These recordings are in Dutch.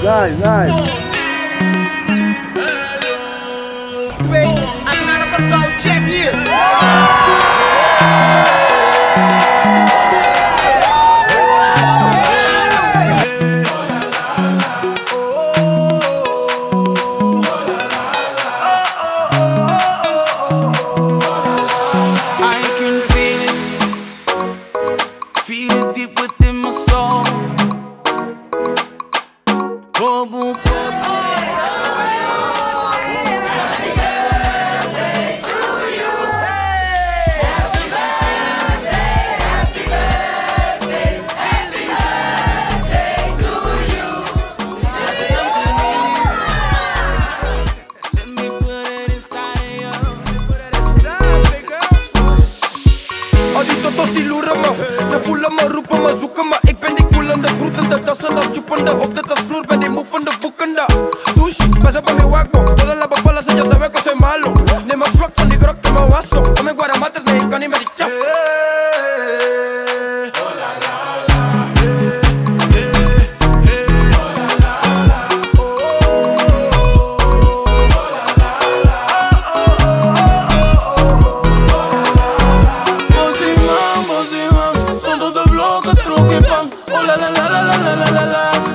Nice. Check hier. Ze voelen me, roepen me, zoeken me. Ik ben die koelende, groetende, dassende, stoepende. Op de dansvloer ben die movende, boekende. Douche, pasa pa mi hueco. Todas las papalas ella sabe que soy malo. Neem een slok van die grok in mijn wasso. Om mijn guaramates mee, ik kan niet met die chap.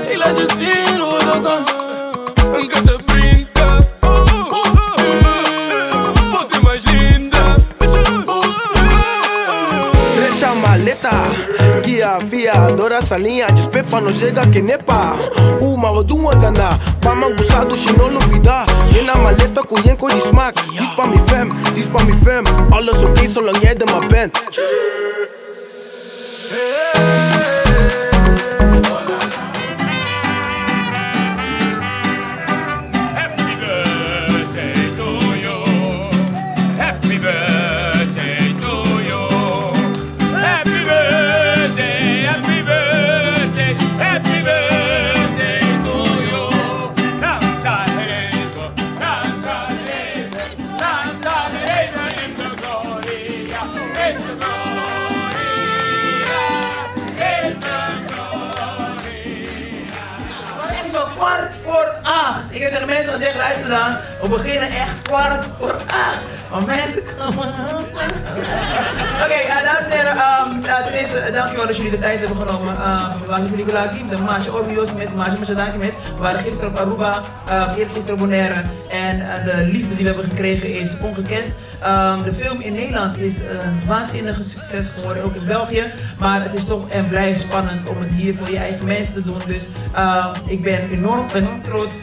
Ik laat je zien hoe dat kan. Een katte brinca. Vos imagina. Trecha maleta, guia, via, adora essa linha. Despepa, não chega que nepa. Maar wat doen we daarna? Mama gustado, she no olvida. In a maleta, koeien, die smaak. Dies pa mi fam, dies pa mi fam. Alles oké, zolang jij er maar bent. Ik heb tegen mensen gezegd, luister dan, we beginnen echt 8:15. Maar mensen komen. Oké, dames en heren, ten eerste, dankjewel dat jullie de tijd hebben genomen. We waren voor Nicola Kim, de Maasje Orbios, mensen, Maasje Dankjes. We waren gisteren op Aruba, eergisteren op Bonaire. En de liefde die we hebben gekregen is ongekend. De film in Nederland is een waanzinnige succes geworden, ook in België. Maar het is toch en blijft spannend om het hier voor je eigen mensen te doen. Dus ik ben enorm trots.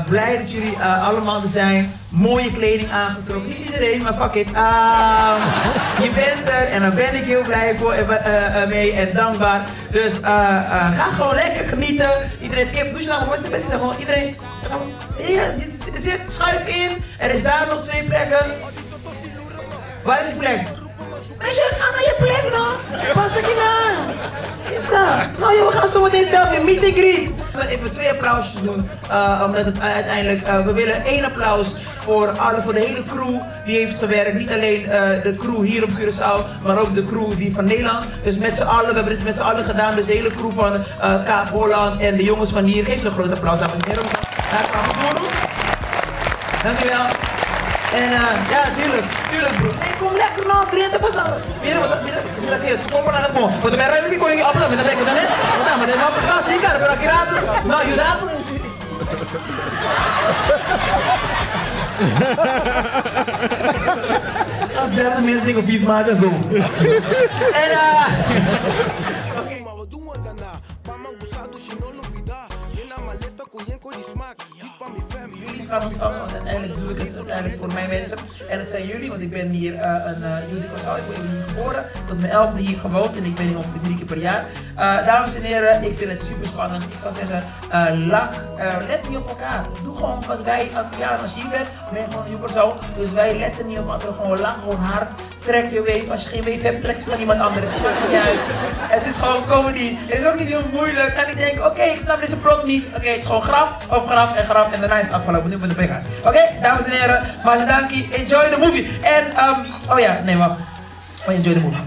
Blij dat jullie allemaal er zijn. Mooie kleding aangetrokken. Niet iedereen, maar fuck it. Je bent er en daar ben ik heel blij voor, mee en dankbaar. Dus ga gewoon lekker genieten. Iedereen heeft kip, douche nou, maar was het best gewoon iedereen. Zit, schuif in. Er is daar nog 2 plekken. Waar is die plek? Meisje, ga naar je plek nou. Pas ik in. Nou joh, we gaan zo meteen zelf in meet and greet. Even 2 applausjes doen, omdat het uiteindelijk, we willen 1 applaus voor de hele crew die heeft gewerkt. Niet alleen de crew hier op Curaçao, maar ook de crew die van Nederland. Dus met z'n allen, we hebben het met z'n allen gedaan. Dus de hele crew van Kaap Holland en de jongens van hier. Geef ze een groot applaus, dames en heren. Dankjewel. En ja, tuurlijk bro. Nee, kom lekker nou, 30%. Mira, kom maar naar het mond. Want mijn ruimte kon je appelen met de lekker dan hè? Maar dit is wel zie ik maar ik raad. Nou, je raadt me. Als derde mensen dingen op iets maken zo. En oké, maar wat doen we daarna? Mama gustado, she no olvida. In a maleta, koeien, die smaak. Dies pa mi fam. Jullie gaan ons af, want uiteindelijk doe ik het uiteindelijk voor mijn mensen. En het zijn jullie, want ik ben hier een jullie Curaçao. Ik ben hier geboren, tot mijn 11e hier gewoond en ik ben hier ongeveer 3 keer per jaar. Dames en heren, ik vind het super spannend. Ik zou zeggen, let niet op elkaar. Doe gewoon wat wij, als je hier bent, ben je gewoon een Curaçao. Dus wij letten niet op anderen, gewoon lang, gewoon hard. Trek je wave, als je geen wave hebt, trek ze van iemand anders. Het maakt niet uit. Het is gewoon comedy. Het is ook niet heel moeilijk. Ga niet denken, oké, ik snap deze plot niet. Oké, het is gewoon grap, op grap en grap en daarna is het afgelopen. Nu met de breakers. Oké, dames en heren, Maasje Dankie, enjoy the movie. En, oh ja, nee wacht. Oh, enjoy the movie.